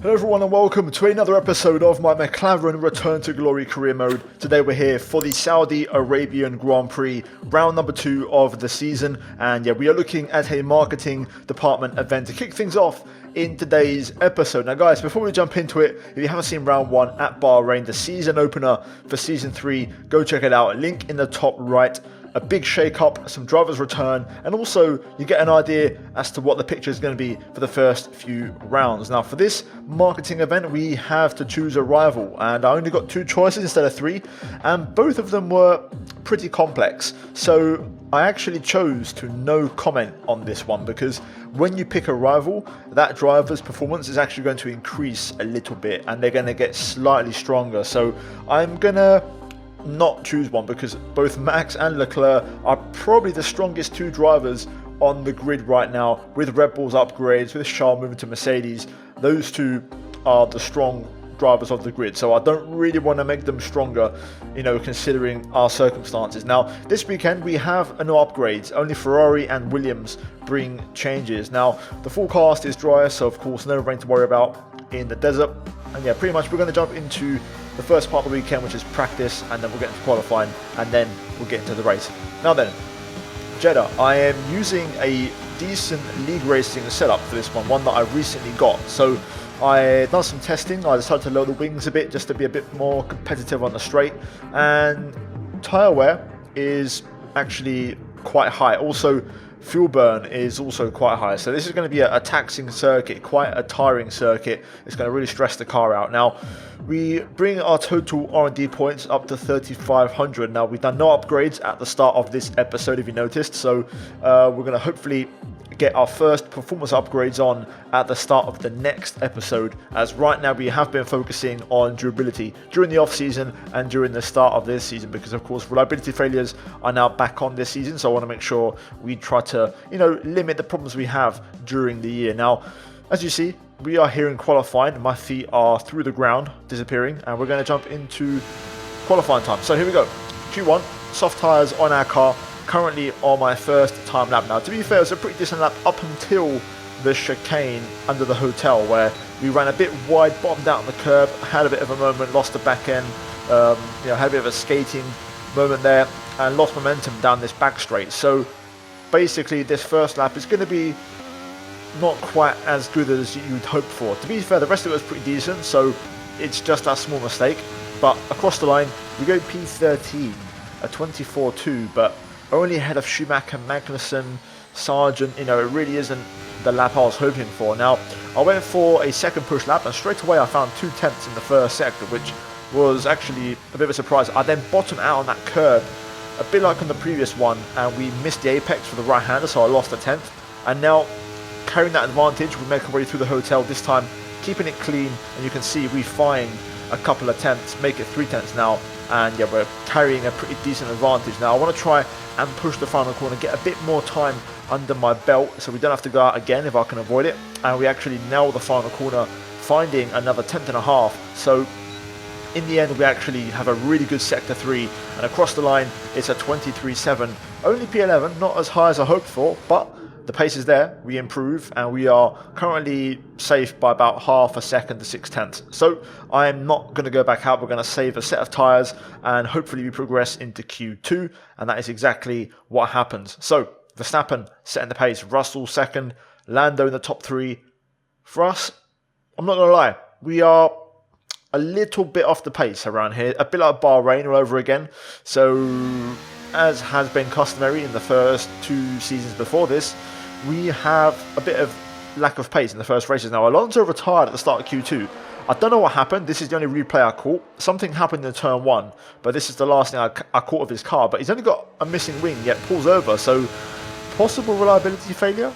Hello everyone and welcome to another episode of my McLaren Return To Glory career mode. Today we're here for the Saudi Arabian Grand Prix, round number 2 of the season. And yeah, we are looking at a marketing department event to kick things off in today's episode. Now guys, before we jump into it, if you haven't seen round 1 at Bahrain, the season opener for season 3, go check it out. Link in the top right. A big shake-up, some drivers return, and also you get an idea as to what the picture is going to be for the first few rounds. Now for this marketing event we have to choose a rival, and I only got 2 choices instead of 3, and both of them were pretty complex. So I actually chose to no comment on this one, because when you pick a rival, that driver's performance is actually going to increase a little bit and they're going to get slightly stronger. So I'm going to not choose one, because both Max and Leclerc are probably the strongest 2 drivers on the grid right now. With Red Bull's upgrades, with Charles moving to Mercedes, those 2 are the strong drivers of the grid, so I don't really want to make them stronger, considering our circumstances. Now this weekend we have no upgrades, only Ferrari and Williams bring changes. Now the forecast is dry, so of course no rain to worry about in the desert. And yeah, pretty much we're going to jump into the first part of the weekend, which is practice, and then we'll get into qualifying, and then we'll get into the race. Now then, Jeddah, I am using a decent league racing setup for this one that I recently got. So I done some testing. I decided to lower the wings a bit just to be a bit more competitive on the straight, and tyre wear is actually quite high. Also fuel burn is also quite high, so this is going to be a taxing circuit, quite a tiring circuit. It's going to really stress the car out. Now we bring our total R&D points up to 3,500. Now we've done no upgrades at the start of this episode, if you noticed, so we're going to hopefully get our first performance upgrades on at the start of the next episode, as right now we have been focusing on durability during the off season and during the start of this season, because of course reliability failures are now back on this season. So I want to make sure we try to limit the problems we have during the year. Now as you see, we are here in qualifying. My feet are through the ground disappearing, and we're going to jump into qualifying time. So here we go. Q1, soft tyres on our car, currently on my first time lap. Now to be fair, it was a pretty decent lap up until the chicane under the hotel, where we ran a bit wide, bottomed out on the curb, had a bit of a moment, lost the back end, had a bit of a skating moment there, and lost momentum down this back straight. So basically this first lap is going to be not quite as good as you'd hope for. To be fair, the rest of it was pretty decent, so it's just a small mistake. But across the line we go P13, a 24.2, but only ahead of Schumacher, Magnussen, Sargent. It really isn't the lap I was hoping for. Now I went for a second push lap, and straight away I found 2 tenths in the first sector, which was actually a bit of a surprise. I then bottomed out on that curb, a bit like on the previous one, and we missed the apex for the right hander, so I lost a tenth. And now carrying that advantage, we make our way through the hotel, this time keeping it clean, and you can see we find a couple of tenths, make it 3 tenths now, and yeah, we're carrying a pretty decent advantage. Now I want to try and push the final corner, get a bit more time under my belt so we don't have to go out again if I can avoid it, and we actually nail the final corner, finding another tenth and a half. So in the end we actually have a really good sector 3, and across the line it's a 23.7, only P11, not as high as I hoped for, but the pace is there, we improve, and we are currently safe by about half a second to 6 tenths. So I am not going to go back out. We're going to save a set of tyres, and hopefully we progress into Q2, and that is exactly what happens. So Verstappen setting the pace, Russell second, Lando in the top 3. For us, I'm not going to lie, we are a little bit off the pace around here, a bit like Bahrain all over again. So as has been customary in the first 2 seasons before this, we have a bit of lack of pace in the first races. Now Alonso retired at the start of Q2. I don't know what happened. This is the only replay I caught. Something happened in turn 1, but this is the last thing I caught of his car. But he's only got a missing wing, yet pulls over, so possible reliability failure.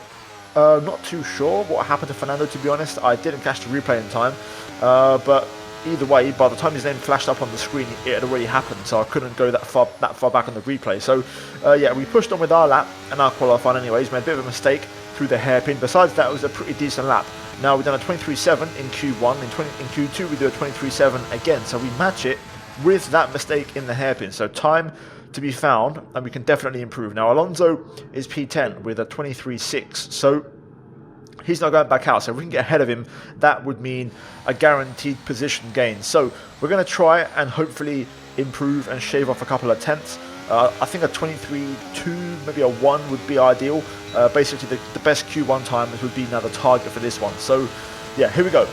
Not too sure what happened to Fernando, to be honest. I didn't catch the replay in time, but either way, by the time his name flashed up on the screen, it had already happened, so I couldn't go that far back on the replay. So yeah, we pushed on with our lap and our qualifying anyways. Made a bit of a mistake through the hairpin. Besides that, it was a pretty decent lap. Now we've done a 23.7 in Q1, in Q2 we do a 23.7 again, so we match it with that mistake in the hairpin. So time to be found, and we can definitely improve. Now Alonso is P10 with a 23.6, so He's not going back out, so if we can get ahead of him, that would mean a guaranteed position gain. So we're going to try and hopefully improve and shave off a couple of tenths. I think a 23.2, maybe a 1 would be ideal. Basically, the best Q1 times would be now the target for this one. So yeah, here we go.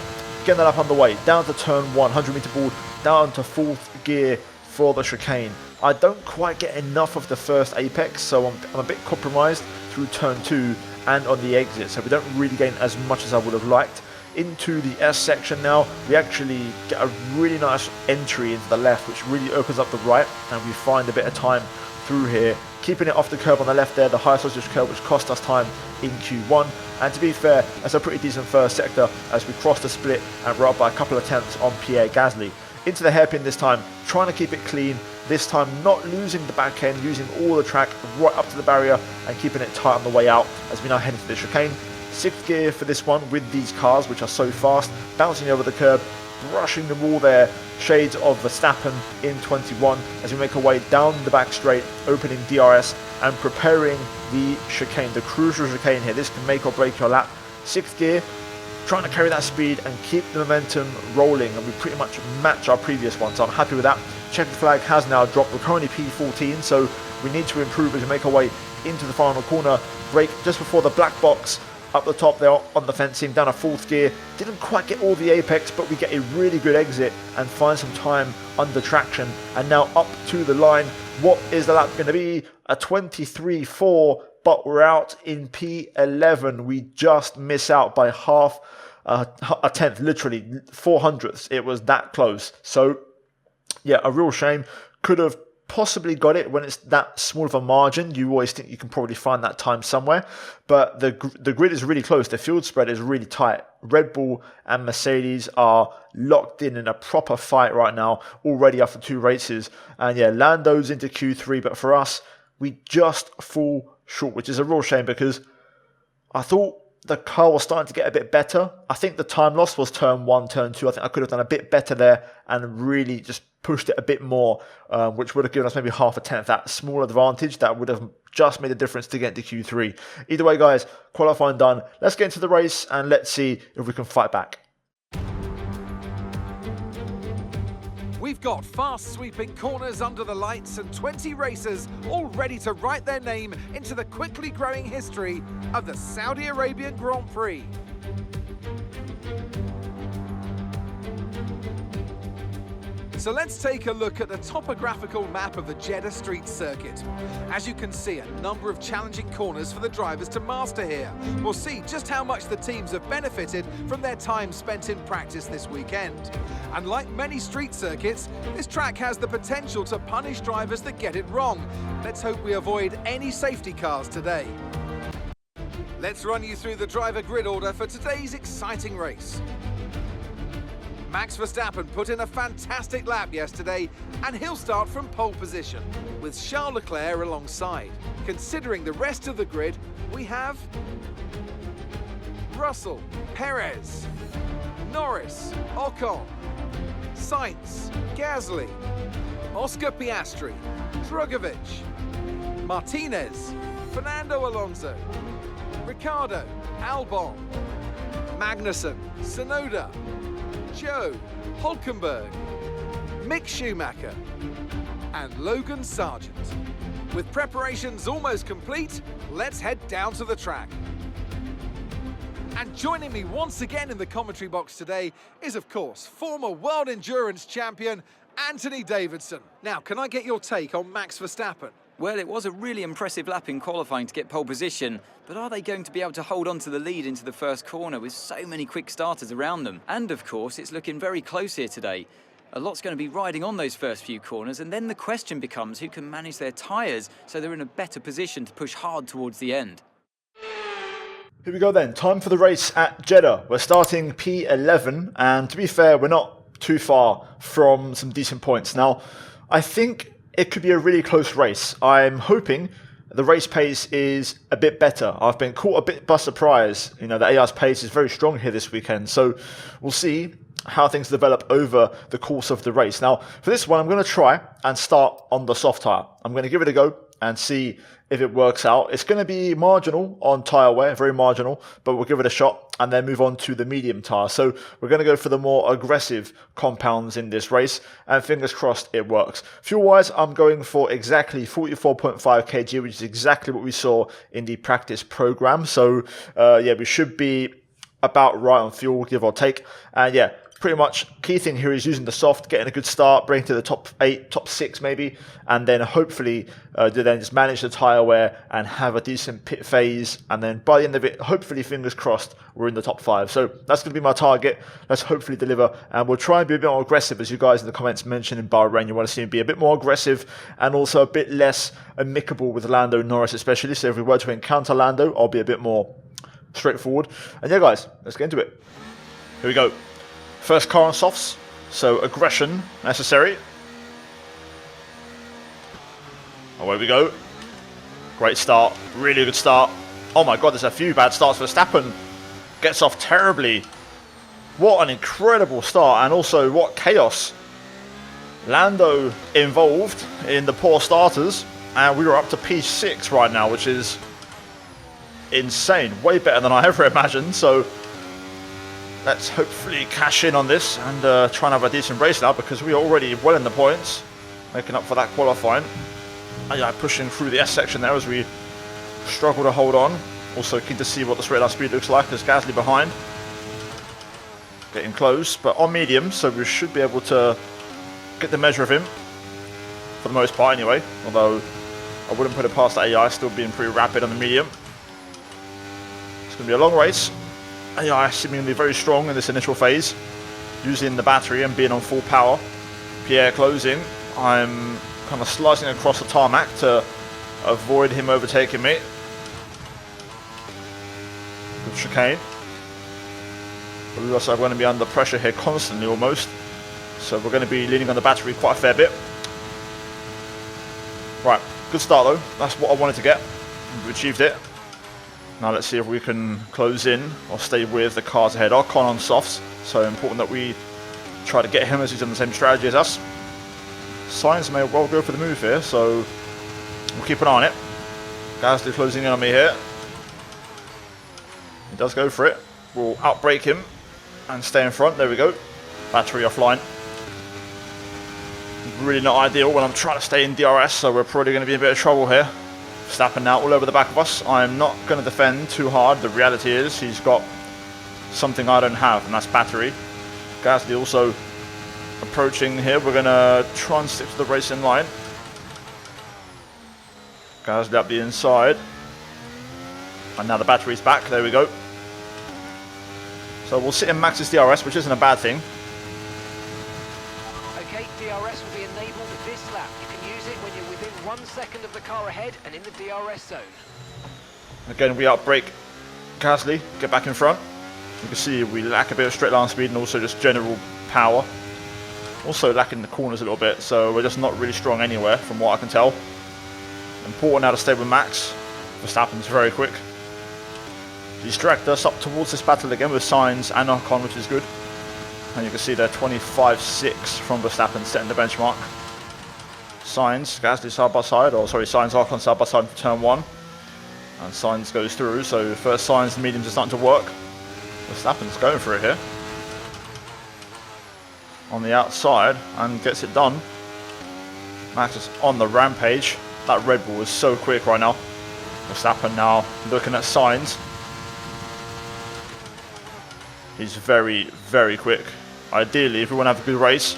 Getting that up on the way. Down to turn 1, 100 meter board, down to 4th gear for the chicane. I don't quite get enough of the first apex, so I'm a bit compromised through turn 2 and on the exit, so we don't really gain as much as I would have liked. Into the S section now, we actually get a really nice entry into the left, which really opens up the right, and we find a bit of time through here, keeping it off the curb on the left there, the high sausage curb, which cost us time in Q1. And to be fair, that's a pretty decent first sector as we cross the split and we're up by a couple of tenths on Pierre Gasly. Into the hairpin this time, trying to keep it clean, this time not losing the back end, using all the track right up to the barrier and keeping it tight on the way out as we now head into the chicane. 6th gear for this one with these cars, which are so fast, bouncing over the curb, brushing the wall there, shades of Verstappen in 21 as we make our way down the back straight, opening DRS and preparing the chicane, the crucial chicane here. This can make or break your lap. 6th gear, trying to carry that speed and keep the momentum rolling, and we pretty much match our previous one, so I'm happy with that. Checkered flag has now dropped. We're currently P14, so we need to improve as we make our way into the final corner. Brake just before the black box up the top there on the fencing, down a 4th gear. Didn't quite get all the apex, but we get a really good exit and find some time under traction. And now up to the line. What is the lap going to be? A 23.4, but we're out in P11. We just miss out by half a tenth, literally 400ths. It was that close. So yeah, a real shame. Could have possibly got it when it's that small of a margin. You always think you can probably find that time somewhere, but the grid is really close. The field spread is really tight. Red Bull and Mercedes are locked in a proper fight right now, already after 2 races. And yeah, Lando's into Q3, but for us, we just fall short, which is a real shame because I thought the car was starting to get a bit better. I think the time loss was turn 1, turn 2. I think I could have done a bit better there and really just pushed it a bit more, which would have given us maybe half a tenth, that small advantage that would have just made a difference to get to Q3. Either way, guys, qualifying done. Let's get into the race and let's see if we can fight back. We've got fast sweeping corners under the lights and 20 racers all ready to write their name into the quickly growing history of the Saudi Arabian Grand Prix. So let's take a look at the topographical map of the Jeddah Street Circuit. As you can see, a number of challenging corners for the drivers to master here. We'll see just how much the teams have benefited from their time spent in practice this weekend. And like many street circuits, this track has the potential to punish drivers that get it wrong. Let's hope we avoid any safety cars today. Let's run you through the driver grid order for today's exciting race. Max Verstappen put in a fantastic lap yesterday, and he'll start from pole position, with Charles Leclerc alongside. Considering the rest of the grid, we have Russell, Perez, Norris, Ocon, Sainz, Gasly, Oscar Piastri, Drugovich, Martinez, Fernando Alonso, Ricciardo, Albon, Magnussen, Tsunoda, Joe, Hulkenberg, Mick Schumacher and Logan Sargent. With preparations almost complete, let's head down to the track. And joining me once again in the commentary box today is, of course, former World Endurance Champion Anthony Davidson. Now, can I get your take on Max Verstappen? Well, it was a really impressive lap in qualifying to get pole position, but are they going to be able to hold on to the lead into the first corner with so many quick starters around them? And of course, it's looking very close here today. A lot's going to be riding on those first few corners, and then the question becomes who can manage their tyres so they're in a better position to push hard towards the end. Here we go then, time for the race at Jeddah. We're starting P11, and to be fair, we're not too far from some decent points. Now, I think it could be a really close race. I'm hoping the race pace is a bit better. I've been caught a bit by surprise. You know, the AI's pace is very strong here this weekend. So we'll see how things develop over the course of the race. Now, for this one, I'm going to try and start on the soft tyre. I'm going to give it a go and see if it works out. It's going to be marginal on tyre wear, very marginal, but we'll give it a shot and then move on to the medium tyre. So we're going to go for the more aggressive compounds in this race, and fingers crossed it works. Fuel-wise, I'm going for exactly 44.5 kg, which is exactly what we saw in the practice program. So yeah, we should be about right on fuel, give or take. And yeah, pretty much key thing here is using the soft, getting a good start, bring to the top 8, top 6 maybe, and then hopefully then just manage the tyre wear and have a decent pit phase, and then by the end of it, hopefully, fingers crossed, we're in the top 5. So that's going to be my target. Let's hopefully deliver, and we'll try and be a bit more aggressive, as you guys in the comments mentioned in Bahrain. You want to see him be a bit more aggressive and also a bit less amicable with Lando Norris especially. So if we were to encounter Lando, I'll be a bit more straightforward. And yeah, guys, let's get into it. Here we go. First car on softs, so aggression necessary. Away we go. Great start, really good start. Oh my god, there's a few bad starts for Verstappen. Gets off terribly. What an incredible start, and also what chaos. Lando involved in the poor starters, and we are up to P6 right now, which is insane. Way better than I ever imagined, so let's hopefully cash in on this and try and have a decent race now, because we are already well in the points, making up for that qualifying. And yeah, pushing through the S section there as we struggle to hold on. Also keen to see what the straight line speed looks like, as Gasly behind. Getting close, but on medium, so we should be able to get the measure of him, for the most part anyway, although I wouldn't put it past the AI, still being pretty rapid on the medium. It's going to be a long race. AI seemingly very strong in this initial phase, using the battery and being on full power. Pierre closing. I'm kind of slicing across the tarmac to avoid him overtaking me. Good chicane. But we also are going to be under pressure here constantly almost, so we're going to be leaning on the battery quite a fair bit. Right, good start though. That's what I wanted to get. We achieved it. Now let's see if we can close in or stay with the cars ahead. Ocon on softs, so important that we try to get him as he's on the same strategy as us. Sainz may well go for the move here, so we'll keep an eye on it. Gasly closing in on me here. He does go for it. We'll outbrake him and stay in front. There we go. Battery offline. Really not ideal when I'm trying to stay in DRS, so we're probably going to be in a bit of trouble here. Verstappen now all over the back of us. I'm not going to defend too hard. The reality is he's got something I don't have, and that's battery. Gasly also approaching here. We're going to try and stick to the racing line. Gasly up the inside. And now the battery's back. There we go. So we'll sit in Max's DRS, which isn't a bad thing. Okay, DRS will be enabled this lap. You can use it when you're within 1 second of the car ahead and in the DRS zone. Again, we outbrake Gasly, get back in front. You can see we lack a bit of straight line speed and also just general power. Also lacking the corners a little bit, so we're just not really strong anywhere from what I can tell. Important now to stay with Max. Verstappen's very quick. Distract us up towards this battle again with Sainz and Ocon, which is good. And you can see they're 25.6 from Verstappen, setting the benchmark. Sainz, Gasly side by side, or sorry, Sainz, Ocon side by side for turn 1. And Sainz goes through, so first Sainz, the mediums are starting to work. Verstappen's going for it here. On the outside, and gets it done. Max is on the rampage. That Red Bull is so quick right now. Verstappen now looking at Sainz. He's very, very quick. Ideally, if we want to have a good race,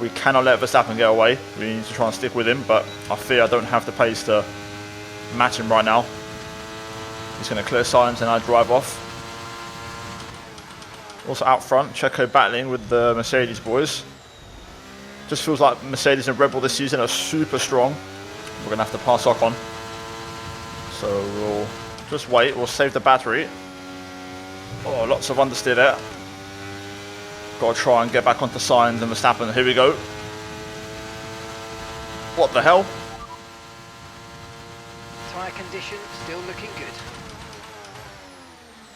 we cannot let Verstappen get away. We need to try and stick with him, but I fear I don't have the pace to match him right now. He's going to clear Sainz and I drive off. Also out front, Checo battling with the Mercedes boys. Just feels like Mercedes and Red Bull this season are super strong. We're going to have to pass Ocon. So we'll just wait, we'll save the battery. Oh, lots of understeer there. Got to try and get back onto Sainz and Verstappen. Here we go. What the hell? Tyre condition still looking good.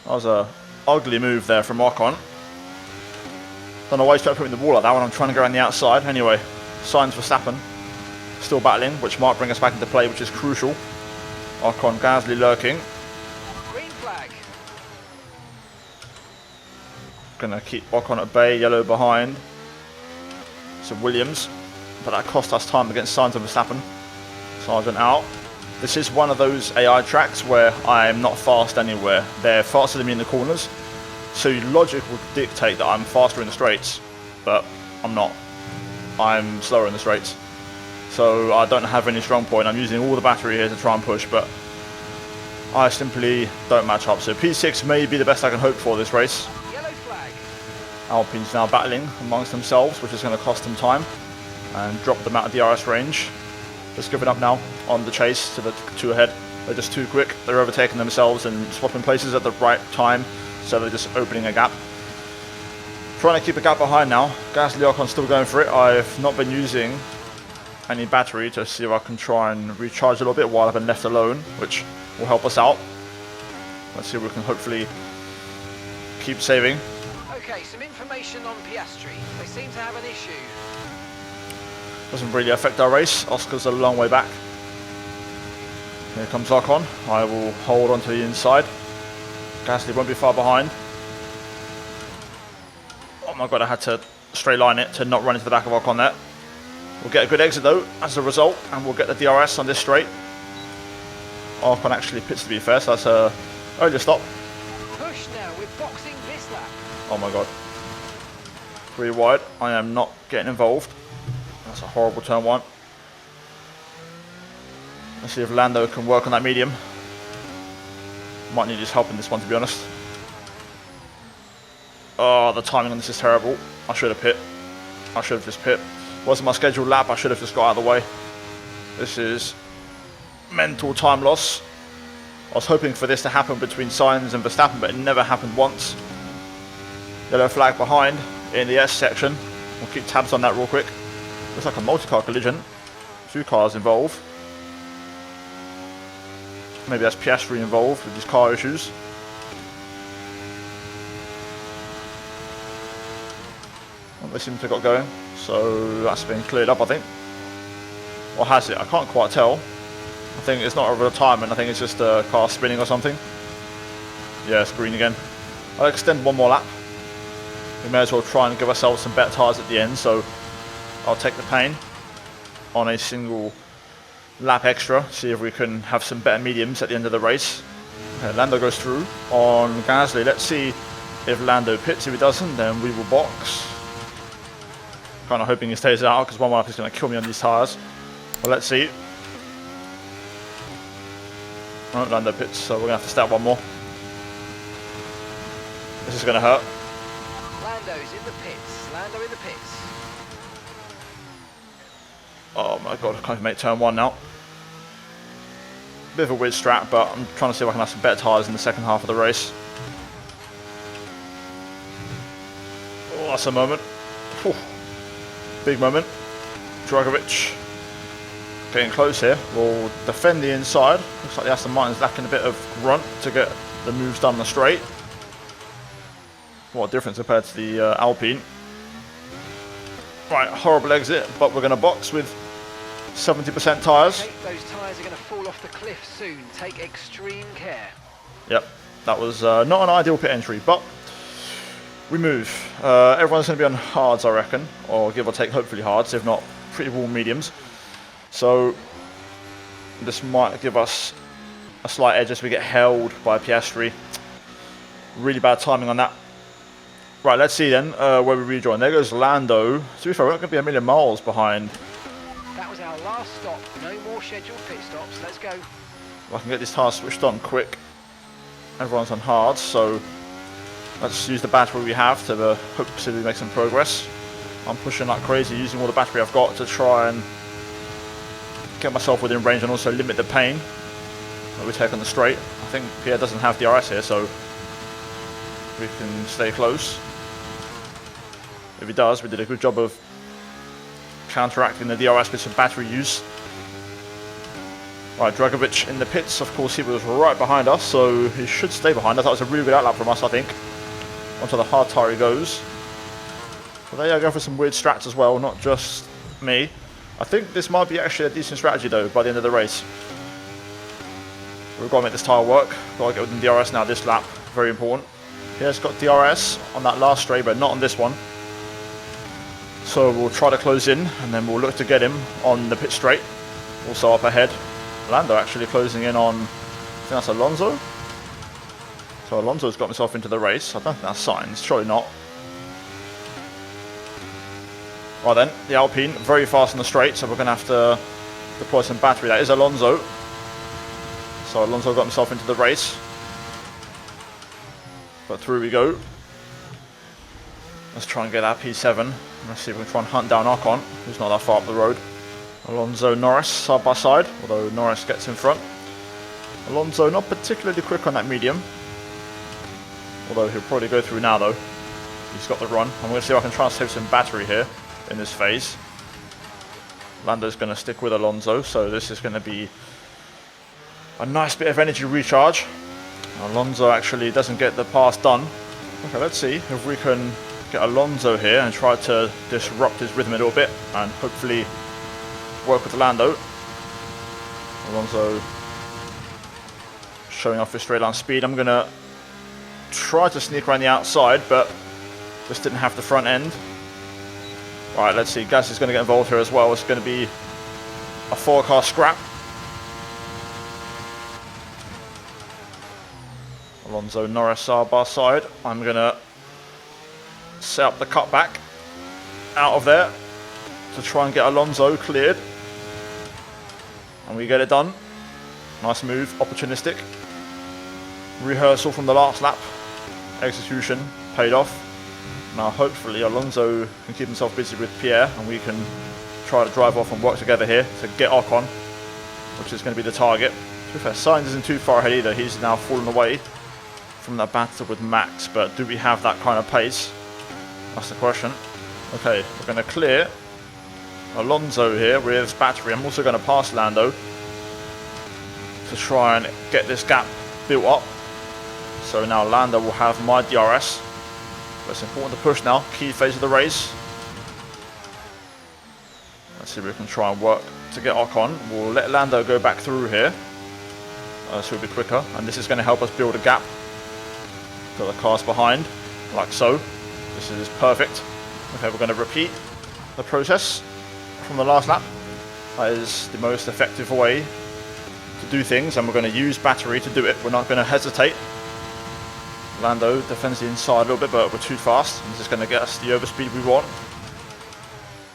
That was a ugly move there from Ocon. Don't know why he's trying to put me in the wall like that when I'm trying to go around the outside. Anyway, Sainz Verstappen still battling, which might bring us back into play, which is crucial. Ocon, Gasly lurking. Green flag. Gonna keep Ocon at bay, yellow behind. So Williams, but that cost us time against Sainz and Verstappen. Sargent out. This is one of those AI tracks where I'm not fast anywhere. They're faster than me in the corners, so logic would dictate that I'm faster in the straights, but I'm not. I'm slower in the straights. So I don't have any strong point. I'm using all the battery here to try and push, but I simply don't match up. So P6 may be the best I can hope for this race. Yellow flag. Alpine's now battling amongst themselves, which is going to cost them time and drop them out of DRS range. Just giving up now on the chase to the two ahead. They're just too quick. They're overtaking themselves and swapping places at the right time, so they're just opening a gap. Trying to keep a gap behind now. Gasly Ocon still going for it. I've not been using any battery to see if I can try and recharge a little bit while I've been left alone, which will help us out. Let's see if we can hopefully keep saving. Okay, some information on Piastri. They seem to have an issue. Doesn't really affect our race. Oscar's a long way back. Here comes Ocon. I will hold on to the inside. Gasly won't be far behind. Oh my god, I had to straight line it to not run into the back of Ocon there. We'll get a good exit though as a result, and we'll get the DRS on this straight. Ocon actually pits to be fair, so that's a earlier stop. Push now, we're boxing this lap. Oh my god. 3 wide. I am not getting involved. That's a horrible turn 1. Let's see if Lando can work on that medium. Might need his help in this one, to be honest. Oh, the timing on this is terrible. I should have pit. I should have just pit. Wasn't my scheduled lap. I should have just got out of the way. This is mental time loss. I was hoping for this to happen between Sainz and Verstappen, but it never happened once. Yellow flag behind in the S section. We'll keep tabs on that real quick. Looks like a multi-car collision. 2 cars involved. Maybe that's Piastri involved with his car issues. Well, they seem to have got going. So that's been cleared up, I think. Or has it? I can't quite tell. I think it's not over the time, and I think it's just a car spinning or something. Yeah, it's green again. I'll extend 1 more lap. We may as well try and give ourselves some better tyres at the end, so I'll take the pain on a single lap extra, see if we can have some better mediums at the end of the race. Okay, Lando goes through on Gasly. Let's see if Lando pits. If he doesn't, then we will box. Kind of hoping he stays out, because 1 lap is going to kill me on these tyres. But let's see. Oh, Lando pits, so we're going to have to start 1 more. This is going to hurt. Lando's in the pits. Lando in the pits. Oh my god, I can't even make turn 1 now. Bit of a weird strat, but I'm trying to see if I can have some better tyres in the second half of the race. Oh, that's a moment. Whew. Big moment. Dragovic getting close here. We'll defend the inside. Looks like the Aston Martin's lacking a bit of grunt to get the moves done on the straight. What a difference compared to the Alpine. Right, horrible exit, but we're going to box with 70% tyres. Okay, those tyres are going to fall off the cliff soon. Take extreme care. Yep, that was not an ideal pit entry, but we move. Everyone's going to be on hards, I reckon, or give or take, hopefully hards, if not pretty warm mediums. So this might give us a slight edge as we get held by Piastri. Really bad timing on that. Right, let's see then where we rejoin. There goes Lando. To be fair, we're not going to be a million miles behind. That was our last stop. No more scheduled pit stops. Let's go. If I can get this tyre switched on quick. Everyone's on hard, so let's use the battery we have to hopefully make some progress. I'm pushing like crazy, using all the battery I've got to try and get myself within range and also limit the pain that we take on the straight. I think Pierre doesn't have DRS here, so we can stay close. If he does, we did a good job of counteracting the DRS with some battery use. Right, Dragovic in the pits. Of course, he was right behind us, so he should stay behind us. That was a really good outlap from us, I think. Onto the hard tyre he goes. So there you go for some weird strats as well, not just me. I think this might be actually a decent strategy though by the end of the race. We've got to make this tyre work. Got to get within DRS now this lap. Very important. Here's got DRS on that last straight, but not on this one. So we'll try to close in, and then we'll look to get him on the pit straight. Also up ahead, Lando actually closing in on, I think that's Alonso. So Alonso's got himself into the race. I don't think that's Sainz, surely not. Right then, the Alpine, very fast on the straight, so we're going to have to deploy some battery. That is Alonso. So Alonso got himself into the race. But through we go. Let's try and get that P7. Let's see if we can try and hunt down Ocon, who's not that far up the road. Alonso, Norris, side by side, although Norris gets in front. Alonso not particularly quick on that medium. Although he'll probably go through now though. He's got the run. I'm going to see if I can try and save some battery here in this phase. Lando's going to stick with Alonso, so this is going to be a nice bit of energy recharge. Alonso actually doesn't get the pass done. Okay, let's see if we can get Alonso here and try to disrupt his rhythm a little bit and hopefully work with Lando. Alonso showing off his straight line speed. I'm going to try to sneak around the outside, but just didn't have the front end. Alright, let's see. Gasly's going to get involved here as well. It's going to be a 4-car scrap. Alonso, Norris side by side. I'm going to set up the cutback out of there to try and get Alonso cleared. And we get it done. Nice move, opportunistic. Rehearsal from the last lap. Execution paid off. Now hopefully Alonso can keep himself busy with Pierre and we can try to drive off and work together here to get Ocon, which is going to be the target. To be fair, Sainz isn't too far ahead either. He's now fallen away from that battle with Max, but do we have that kind of pace? That's the question. Okay, we're going to clear Alonso here with his battery. I'm also going to pass Lando to try and get this gap built up. So now Lando will have my DRS. But it's important to push now, key phase of the race. Let's see if we can try and work to get Ocon. We'll let Lando go back through here. So it'll be quicker. And this is going to help us build a gap to the cars behind, like so. This is perfect. Okay, we're going to repeat the process from the last lap. That is the most effective way to do things, and we're going to use battery to do it. We're not going to hesitate. Lando defends the inside a little bit, but we're too fast. And this is going to get us the overspeed we want.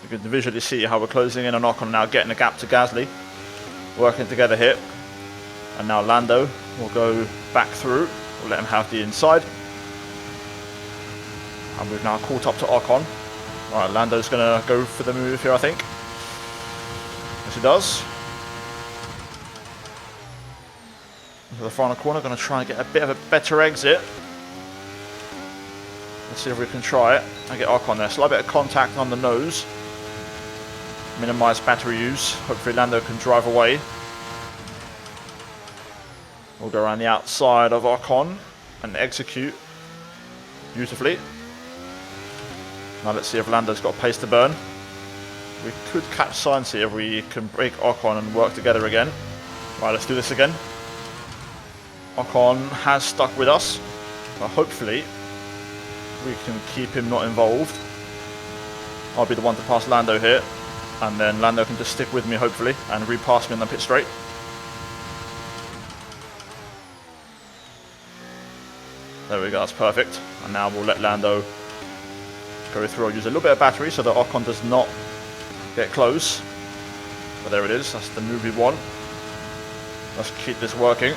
You can visually see how we're closing in on Ocon now, getting a gap to Gasly. Working together here. And now Lando will go back through. We'll let him have the inside. And we've now caught up to Ocon. Alright, Lando's going to go for the move here, I think. Yes, he does. Into the final corner, going to try and get a bit of a better exit. Let's see if we can try it and get Ocon there. Slight bit of contact on the nose. Minimise battery use. Hopefully Lando can drive away. We'll go around the outside of Ocon and execute beautifully. Now let's see if Lando's got pace to burn. We could catch Sainz here if we can break Ocon and work together again. Right, let's do this again. Ocon has stuck with us, but hopefully we can keep him not involved. I'll be the one to pass Lando here, and then Lando can just stick with me hopefully and repass me on the pit straight. There we go, that's perfect. And now we'll let Lando go through. I'll use a little bit of battery so that Ocon does not get close. But there it is, that's the move we want. Let's keep this working.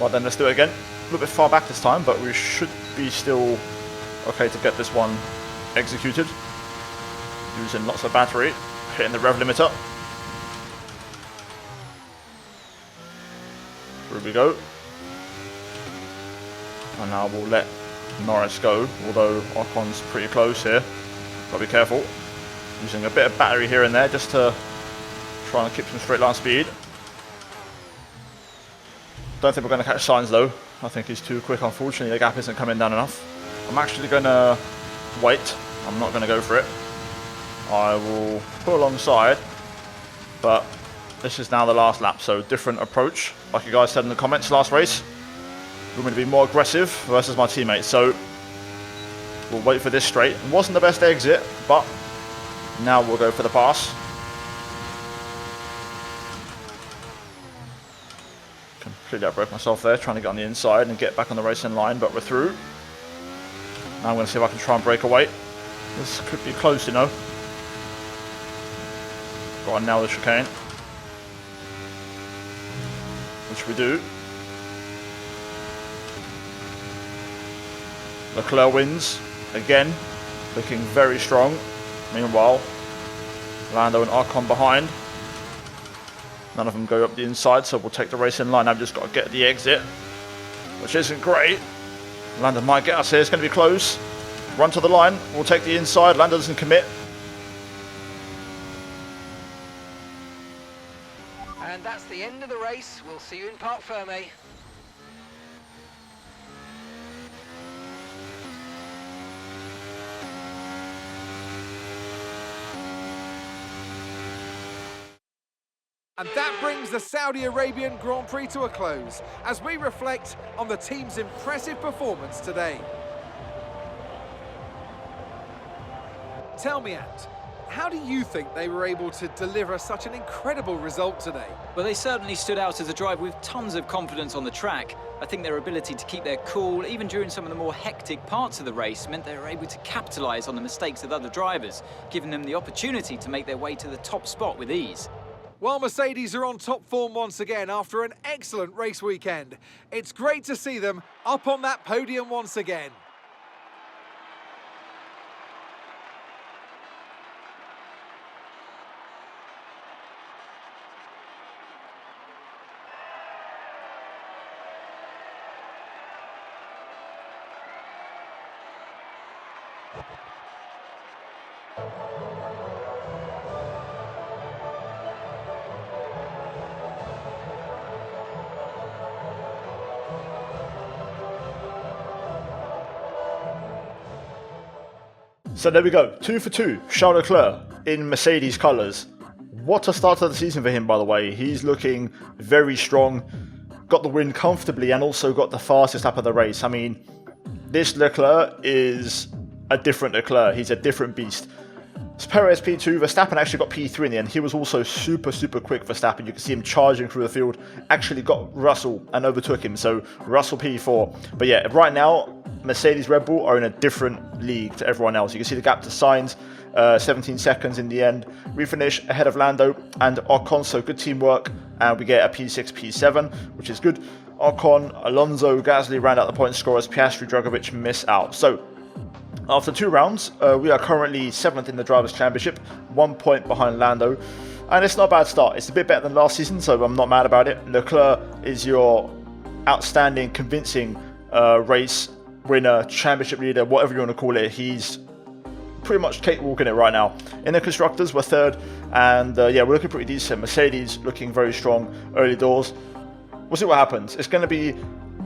Right then, let's do it again. A little bit far back this time, but we should be still okay to get this one executed. Using lots of battery, hitting the rev limiter. Through we go. And now we'll let Norris go, although Ocon's pretty close here. Gotta be careful. Using a bit of battery here and there just to try and keep some straight line speed. Don't think we're going to catch Sainz though. I think he's too quick, unfortunately. The gap isn't coming down enough. I'm actually going to wait. I'm not going to go for it. I will pull alongside, but this is now the last lap, so different approach. like you guys said in the comments last race, we're going to be more aggressive versus my teammates. So we'll wait for this straight. It wasn't the best exit, but now we'll go for the pass. Completely outbroke myself there, trying to get on the inside and get back on the racing line, but we're through. Now I'm going to see if I can try and break away. This could be close, you know. Go on now, the chicane. Which we do. Leclerc wins again, looking very strong. Meanwhile, Lando and Ocon behind. None of them go up the inside, so we'll take the racing line. I've just got to get the exit, which isn't great. Lando might get us here. It's going to be close. Run to the line. We'll take the inside. Lando doesn't commit. And that's the end of the race. We'll see you in Parc Ferme. And that brings the Saudi Arabian Grand Prix to a close as we reflect on the team's impressive performance today. Tell me, Ant, how do you think they were able to deliver such an incredible result today? Well, they certainly stood out as a drive with tons of confidence on the track. I think their ability to keep their cool, even during some of the more hectic parts of the race, meant they were able to capitalise on the mistakes of other drivers, giving them the opportunity to make their way to the top spot with ease. While Mercedes are on top form once again after an excellent race weekend, it's great to see them up on that podium once again. So there we go, 2 for 2, Charles Leclerc in Mercedes colours. What a start to the season for him, by the way. He's looking very strong, got the win comfortably and also got the fastest lap of the race. I mean, this Leclerc is a different Leclerc, he's a different beast. Perez P2, Verstappen actually got P3 in the end. He was also super quick, Verstappen. You can see him charging through the field. Actually got Russell and overtook him, so Russell P4. But yeah, right now, Mercedes Red Bull are in a different league to everyone else. You can see the gap to Sainz, 17 seconds in the end. We finish ahead of Lando and Ocon, so good teamwork. And we get a P6, P7, which is good. Ocon, Alonso, Gasly round out the point scorers. Piastri, Dragovic miss out. So after 2 rounds, we are currently 7th in the Drivers' Championship, 1 point behind Lando. And it's not a bad start. It's a bit better than last season, so I'm not mad about it. Leclerc is your outstanding, convincing race winner, championship leader, whatever you want to call it. He's pretty much cakewalking it right now. In the Constructors, we're 3rd, and yeah, we're looking pretty decent. Mercedes looking very strong early doors. We'll see what happens. It's going to be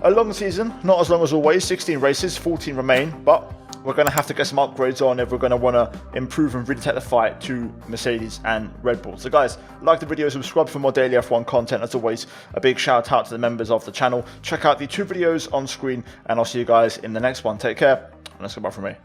a long season, not as long as always. 16 races, 14 remain, but we're going to have to get some upgrades on if we're going to want to improve and really take the fight to Mercedes and Red Bull. So guys, like the video, subscribe for more daily F1 content. As always, a big shout out to the members of the channel. Check out the 2 videos on screen, and I'll see you guys in the next one. Take care, and that's goodbye from me.